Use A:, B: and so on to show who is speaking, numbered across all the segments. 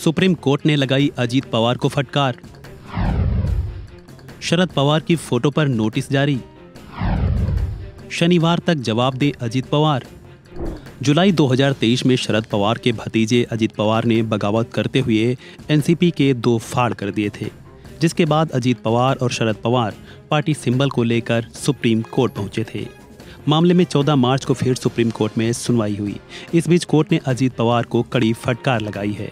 A: Supreme court ने लगाई अजीत पवार को फटकार। शरद पवार की फोटो पर नोटिस जारी। शनिवार तक जवाब दे अजीत पवार। जुलाई 2023 में शरद पवार के भतीजे अजीत पवार ने बगावत करते हुए एनसीपी के 2 फाड़ कर दिए थे, जिसके बाद अजीत पवार और शरद पवार पार्टी सिंबल को लेकर सुप्रीम कोर्ट पहुंचे थे। मामले में 14 मार्च को फिर सुप्रीम कोर्ट में सुनवाई हुई। इस बीच कोर्ट ने अजीत पवार को कड़ी फटकार लगाई है।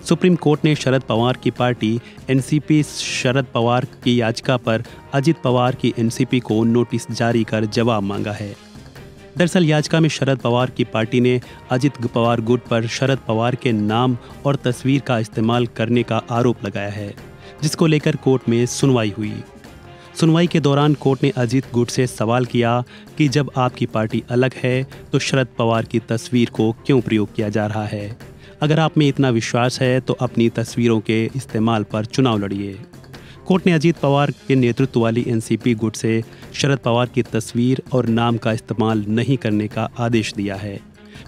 A: सुप्रीम कोर्ट ने शरद पवार की पार्टी एनसीपी शरद पवार की याचिका पर अजीत पवार की एनसीपी को नोटिस जारी कर जवाब मांगा है। दरअसल याचिका में शरद पवार की पार्टी ने अजीत पवार गुट पर शरद पवार के नाम और तस्वीर का इस्तेमाल करने का आरोप लगाया है, जिसको लेकर कोर्ट में सुनवाई हुई। सुनवाई के दौरान कोर्ट ने अजीत गुट से सवाल किया कि जब आपकी पार्टी अलग है तो शरद पवार की तस्वीर को क्यों प्रयोग किया जा रहा है? अगर आप में इतना विश्वास है तो अपनी तस्वीरों के इस्तेमाल पर चुनाव लड़िए। कोर्ट ने अजीत पवार के नेतृत्व वाली एनसीपी गुट से शरद पवार की तस्वीर और नाम का इस्तेमाल नहीं करने का आदेश दिया है।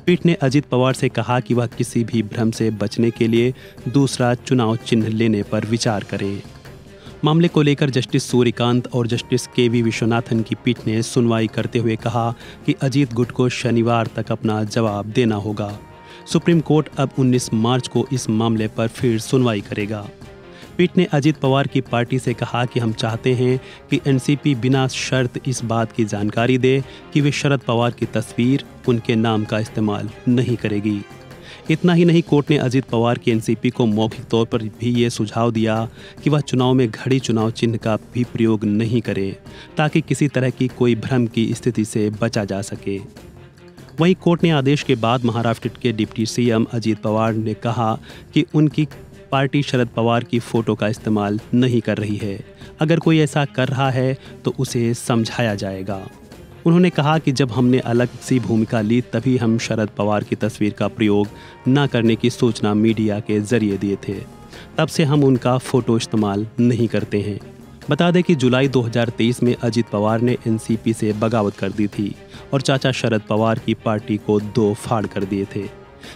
A: पीठ ने अजीत पवार से कहा कि वह किसी भी भ्रम से बचने के लिए दूसरा चुनाव चिन्ह लेने पर विचार करें। मामले को लेकर जस्टिस सूर्यकांत और जस्टिस केवी विश्वनाथन की पीठ ने सुनवाई करते हुए कहा कि अजीत गुट को शनिवार तक अपना जवाब देना होगा। सुप्रीम कोर्ट अब 19 मार्च को इस मामले पर फिर सुनवाई करेगा। पीठ ने अजीत पवार की पार्टी से कहा कि हम चाहते हैं कि एनसीपी बिना शर्त इस बात की जानकारी दे कि वे शरद पवार की तस्वीर, उनके नाम का इस्तेमाल नहीं करेगी। इतना ही नहीं, कोर्ट ने अजीत पवार की एनसीपी को मौखिक तौर पर भी ये सुझाव दिया कि वह चुनाव में घड़ी चुनाव चिन्ह का भी प्रयोग नहीं करे, ताकि किसी तरह की कोई भ्रम की स्थिति से बचा जा सके। वहीं कोर्ट ने आदेश के बाद महाराष्ट्र के डिप्टी सीएम अजीत पवार ने कहा कि उनकी पार्टी शरद पवार की फोटो का इस्तेमाल नहीं कर रही है। अगर कोई ऐसा कर रहा है तो उसे समझाया जाएगा। उन्होंने कहा कि जब हमने अलग सी भूमिका ली तभी हम शरद पवार की तस्वीर का प्रयोग न करने की सूचना मीडिया के जरिए दिए थे। तब से हम उनका फोटो इस्तेमाल नहीं करते हैं। बता दें कि जुलाई 2023 में अजीत पवार ने एनसीपी से बगावत कर दी थी और चाचा शरद पवार की पार्टी को 2 फाड़ कर दिए थे।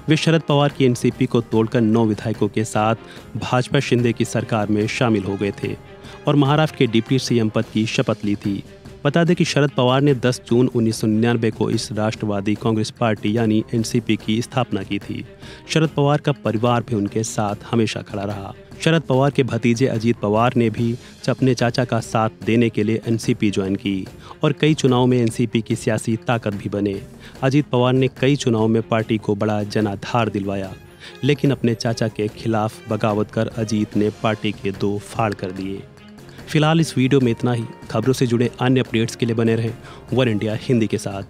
A: वे शरद पवार की एनसीपी को तोड़कर 9 विधायकों के साथ भाजपा शिंदे की सरकार में शामिल हो गए थे और महाराष्ट्र के डिप्टी सीएम पद की शपथ ली थी। बता दें कि शरद पवार ने 10 जून 1999 को इस राष्ट्रवादी कांग्रेस पार्टी यानी एनसीपी की स्थापना की थी। शरद पवार का परिवार भी उनके साथ हमेशा खड़ा रहा। शरद पवार के भतीजे अजीत पवार ने भी अपने चाचा का साथ देने के लिए एनसीपी ज्वाइन की और कई चुनाव में एनसीपी की सियासी ताकत भी बने। अजीत पवार ने कई चुनाव में पार्टी को बड़ा जनाधार दिलवाया, लेकिन अपने चाचा के खिलाफ बगावत कर अजीत ने पार्टी के 2 फाड़ कर दिए। फिलहाल इस वीडियो में इतना ही। खबरों से जुड़े अन्य अपडेट्स के लिए बने रहें वन इंडिया हिंदी के साथ।